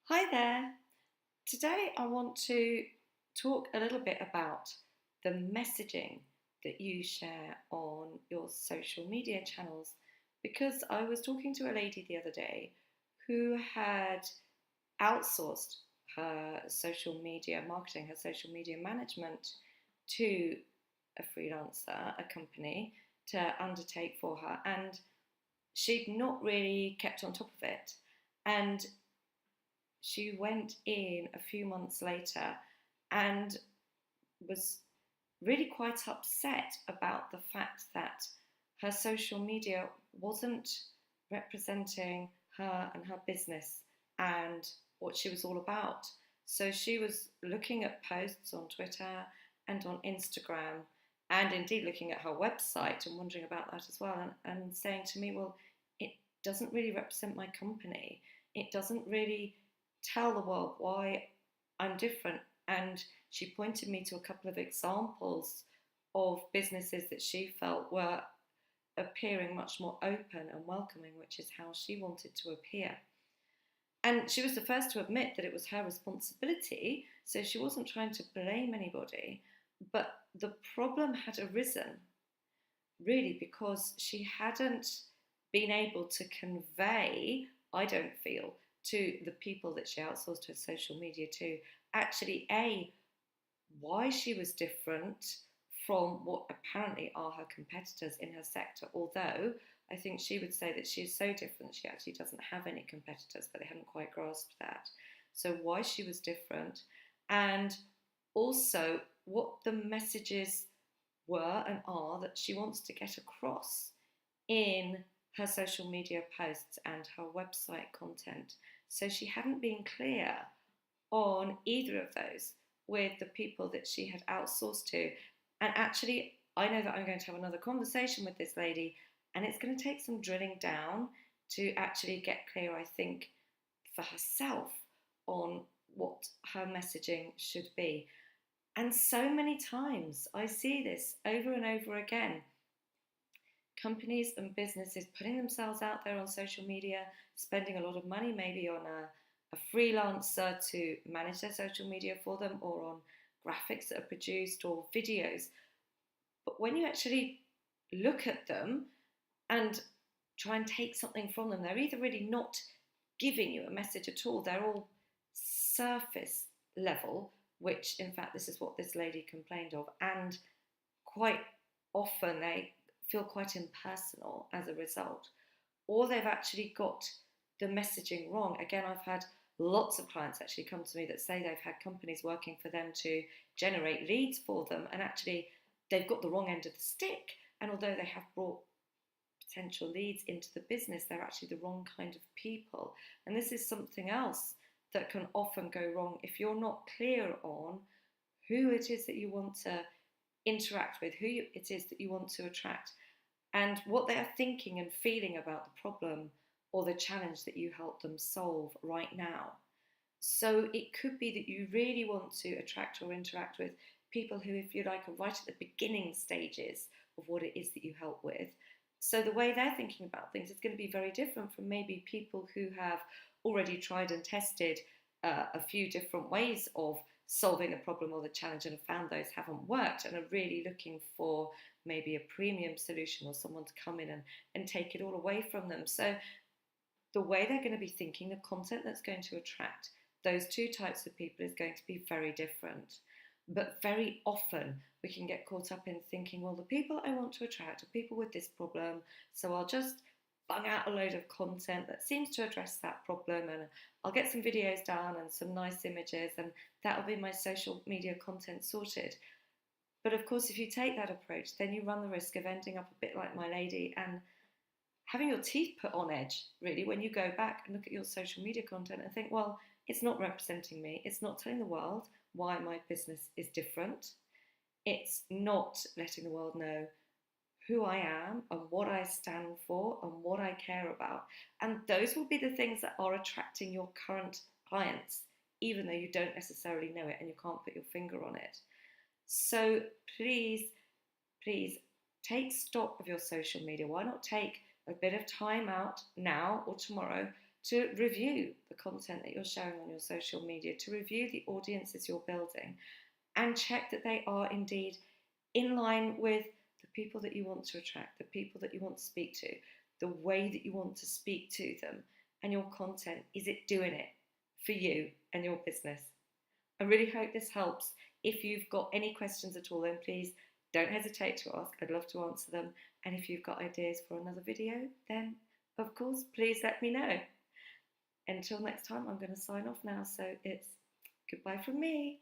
Hi there. Today I want to talk a little bit about the messaging that you share on your social media channels because I was talking to a lady the other day who had outsourced her social media marketing, her social media management to a freelancer, a company to undertake for her, and she'd not really kept on top of it. And she went in a few months later and was really quite upset about the fact that her social media wasn't representing her and her business and what she was all about. So she was looking at posts on Twitter and on Instagram, and indeed looking at her website and wondering about that as well, and saying to me, well, it doesn't really represent my company. It doesn't really tell the world why I'm different. And she pointed me to a couple of examples of businesses that she felt were appearing much more open and welcoming, which is how she wanted to appear. And she was the first to admit that it was her responsibility, so she wasn't trying to blame anybody. But the problem had arisen really because she hadn't been able to convey, I don't feel, to the people that she outsourced her social media to, actually, A, why she was different from what apparently are her competitors in her sector, although I think she would say that she is so different she actually doesn't have any competitors, but they hadn't quite grasped that. So why she was different, and also what the messages were and are that she wants to get across in her social media posts and her website content. So she hadn't been clear on either of those with the people that she had outsourced to. And actually, I know that I'm going to have another conversation with this lady, and it's going to take some drilling down to actually get clear, I think, for herself on what her messaging should be. And so many times I see this over and over again. Companies and businesses putting themselves out there on social media, spending a lot of money maybe on a freelancer to manage their social media for them, or on graphics that are produced or videos. But when you actually look at them and try and take something from them, they're either really not giving you a message at all, they're all surface level, which in fact this is what this lady complained of, and quite often they feel quite impersonal as a result, or they've actually got the messaging wrong. Again, I've had lots of clients actually come to me that say they've had companies working for them to generate leads for them, and actually they've got the wrong end of the stick. And although they have brought potential leads into the business, they're actually the wrong kind of people. And this is something else that can often go wrong if you're not clear on who it is that you want to interact with, who it is that you want to attract, and what they are thinking and feeling about the problem or the challenge that you help them solve right now. So it could be that you really want to attract or interact with people who, if you like, are right at the beginning stages of what it is that you help with. So the way they're thinking about things is going to be very different from maybe people who have already tried and tested a few different ways of solving the problem or the challenge and have found those haven't worked and are really looking for maybe a premium solution or someone to come in and take it all away from them. So the way they're going to be thinking, the content that's going to attract those two types of people is going to be very different. But very often we can get caught up in thinking, well, the people I want to attract are people with this problem, so I'll just bung out a load of content that seems to address that problem, and I'll get some videos done and some nice images, and that'll be my social media content sorted. But of course, if you take that approach, then you run the risk of ending up a bit like my lady and having your teeth put on edge, really, when you go back and look at your social media content and think, well, it's not representing me. It's not telling the world why my business is different. It's not letting the world know who I am and what I stand for and what I care about. And those will be the things that are attracting your current clients, even though you don't necessarily know it and you can't put your finger on it. So please, please take stock of your social media. Why not take a bit of time out now or tomorrow to review the content that you're sharing on your social media, to review the audiences you're building, and check that they are indeed in line with the people that you want to attract, the people that you want to speak to, the way that you want to speak to them, and your content. Is it doing it for you and your business? I really hope this helps. If you've got any questions at all, then please don't hesitate to ask. I'd love to answer them. And if you've got ideas for another video, then of course, please let me know. Until next time, I'm going to sign off now. So it's goodbye from me.